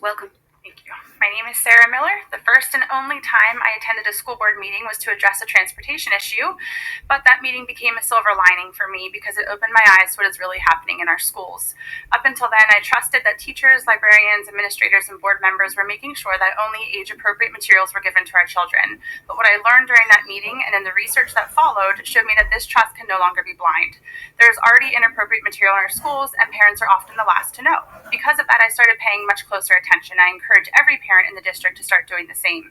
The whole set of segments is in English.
Welcome. Thank you. My name is Sarah Miller. The first and only time I attended a school board meeting was to address a transportation issue, but that meeting became a silver lining for me because it opened my eyes to what is really happening in our schools. Up until then, I trusted that teachers, librarians, administrators, and board members were making sure that only age-appropriate materials were given to our children. But what I learned during that meeting and in the research that followed showed me that this trust can no longer be blind. There is already inappropriate material in our schools, and parents are often the last to know. Because of that, I started paying much closer attention. I encourage every parent in the district to start doing the same.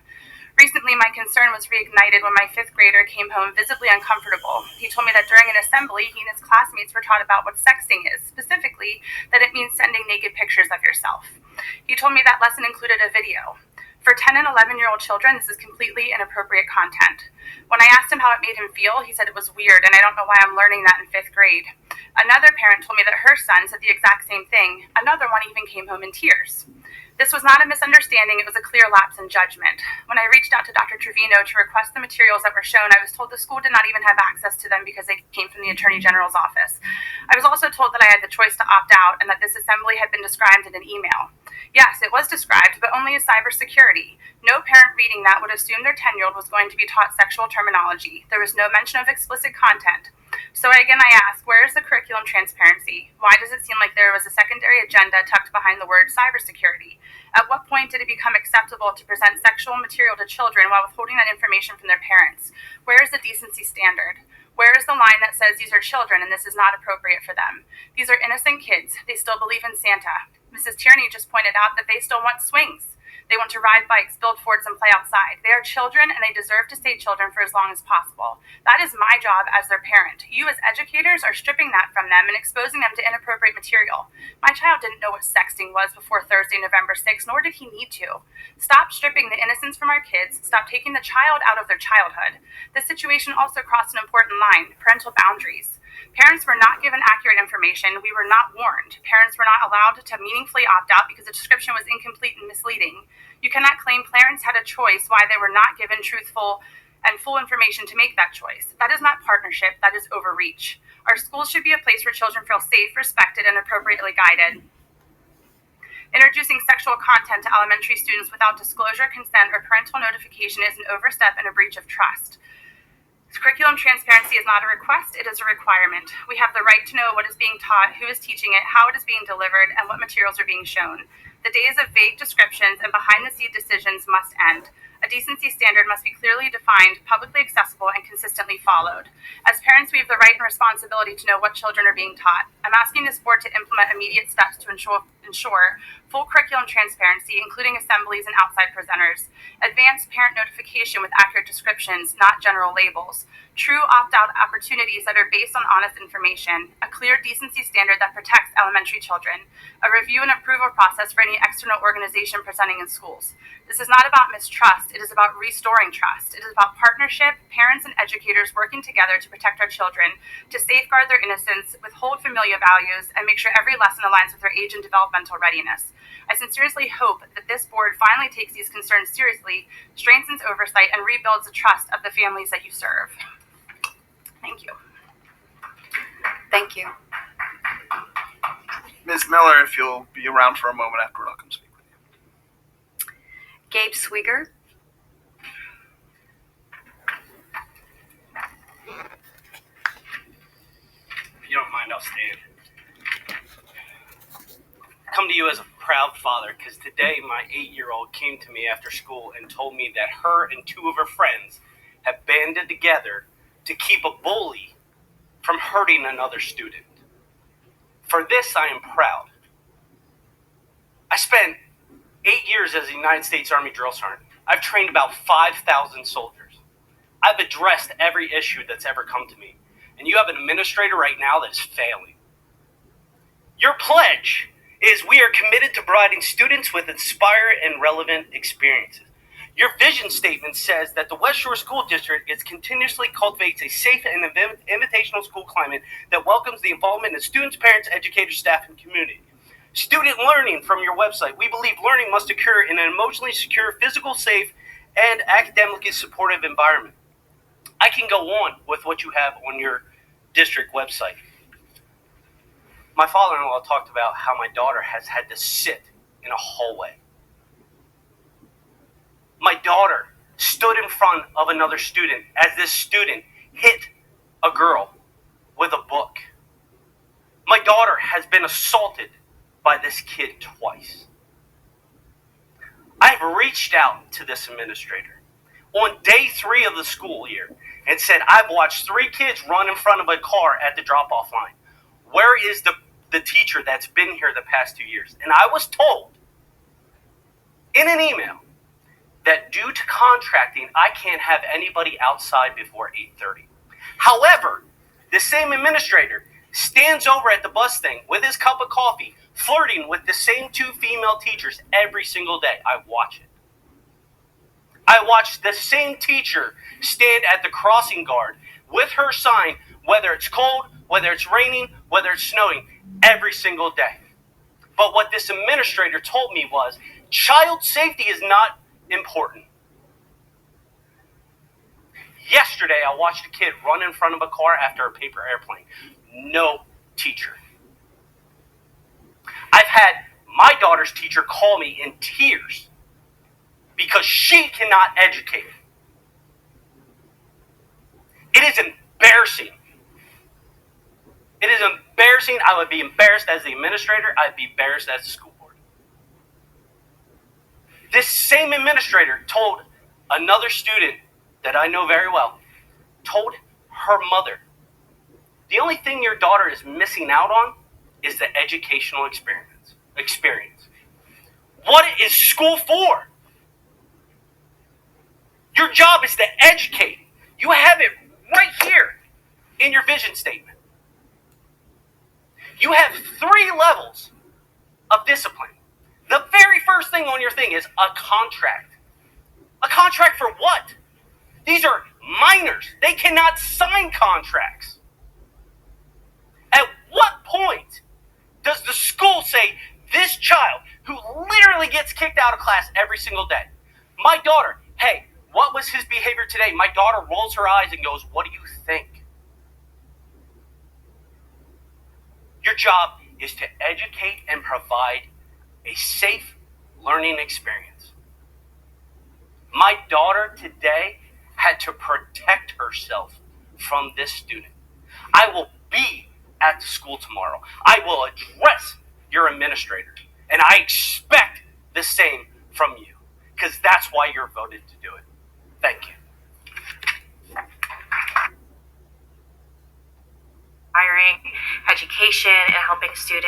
Recently, my concern was reignited when my fifth grader came home visibly uncomfortable. He told me that during an assembly, he and his classmates were taught about what sexting is, specifically that it means sending naked pictures of yourself. He told me that lesson included a video. For 10 and 11-year-old children, this is completely inappropriate content. When I asked him how it made him feel, he said it was weird, and I don't know why I'm learning that in fifth grade. Another parent told me that her son said the exact same thing. Another one even came home in tears. This was not a misunderstanding, it was a clear lapse in judgment. When I reached out to Dr. Trevino to request the materials that were shown, I was told the school did not even have access to them because they came from the Attorney General's office. I was also told that I had the choice to opt out and that this assembly had been described in an email. Yes, it was described, but only as cybersecurity. No parent reading that would assume their 10-year-old was going to be taught sexual terminology. There was no mention of explicit content. So again, I ask, where is the curriculum transparency? Why does it seem like there was a secondary agenda tucked behind the word cybersecurity? At what point did it become acceptable to present sexual material to children while withholding that information from their parents? Where is the decency standard? Where is the line that says these are children and this is not appropriate for them? These are innocent kids. They still believe in Santa. Mrs. Tierney just pointed out that they still want swings. They want to ride bikes, build forts, and play outside. They are children, and they deserve to stay children for as long as possible. That is my job as their parent. You as educators are stripping that from them and exposing them to inappropriate material. My child didn't know what sexting was before Thursday, November 6th, nor did he need to. Stop stripping the innocence from our kids. Stop taking the child out of their childhood. This situation also crossed an important line: parental boundaries. Parents were not given accurate information. We were not warned. Parents were not allowed to meaningfully opt out because the description was incomplete and misleading. You cannot claim parents had a choice why they were not given truthful and full information to make that choice. That is not partnership, that is overreach. Our schools should be a place where children feel safe, respected, and appropriately guided. Introducing sexual content to elementary students without disclosure, consent, or parental notification is an overstep and a breach of trust. Curriculum transparency is not a request, it is a requirement. We have the right to know what is being taught, who is teaching it, how it is being delivered, and what materials are being shown. The days of vague descriptions and behind-the-scenes decisions must end. A decency standard must be clearly defined, publicly accessible, and consistently followed. As parents, we have the right and responsibility to know what children are being taught. I'm asking this board to implement immediate steps to ensure full curriculum transparency, including assemblies and outside presenters. Advanced parent notification with accurate descriptions, not general labels. True opt-out opportunities that are based on honest information. A clear decency standard that protects elementary children. A review and approval process for any external organization presenting in schools. This is not about mistrust, it is about restoring trust. It is about partnership, parents and educators working together to protect our children, to safeguard their innocence, withhold familial values, and make sure every lesson aligns with their age and developmental readiness. I sincerely hope that this board finally takes these concerns seriously, strengthens oversight, and rebuilds the trust of the families that you serve. Thank you. Thank you. Ms. Miller, if you'll be around for a moment afterward, I'll come speak with you. Gabe Swieger. If you don't mind, I'll stand. I come to you as a proud father because today my 8-year-old came to me after school and told me that her and 2 of her friends have banded together to keep a bully from hurting another student. For this, I am proud. I spent 8 years as a United States Army drill sergeant. I've trained about 5,000 soldiers. I've addressed every issue that's ever come to me. And you have an administrator right now that is failing. Your pledge is we are committed to providing students with inspired and relevant experiences. Your vision statement says that the West Shore School District continuously cultivates a safe and invitational school climate that welcomes the involvement of students, parents, educators, staff, and community. Student learning from your website. We believe learning must occur in an emotionally secure, physical, safe, and academically supportive environment. I can go on with what you have on your district website. My father-in-law talked about how my daughter has had to sit in a hallway My daughter stood in front of another student as this student hit a girl with a book. My daughter has been assaulted by this kid twice. I've reached out to this administrator on day 3 of the school year and said, I've watched 3 kids run in front of a car at the drop-off line. Where is the teacher that's been here the past 2 years? And I was told in an email that due to contracting, I can't have anybody outside before 8:30. However, the same administrator stands over at the bus thing with his cup of coffee, flirting with the same 2 female teachers every single day. I watch it. I watch the same teacher stand at the crossing guard with her sign, whether it's cold, whether it's raining, whether it's snowing, every single day. But what this administrator told me was, child safety is not important. Yesterday, I watched a kid run in front of a car after a paper airplane. No teacher. I've had my daughter's teacher call me in tears because she cannot educate. It is embarrassing. It is embarrassing. I would be embarrassed as the administrator. I'd be embarrassed as the school board. This same administrator told another student that I know very well, told her mother, the only thing your daughter is missing out on is the educational experience. What is school for? Your job is to educate. You have it right here in your vision statement. You have 3 levels of discipline. The very first thing on your thing is a contract. A contract for what? These are minors. They cannot sign contracts. At what point does the school say, this child who literally gets kicked out of class every single day, my daughter, hey, what was his behavior today? My daughter rolls her eyes and goes, what do you think? Your job is to educate and provide a safe learning experience. My daughter today had to protect herself from this student. I will be at the school tomorrow. I will address your administrator, and I expect the same from you, because that's why you're voted to do it. Thank you. Hiring, education, and helping students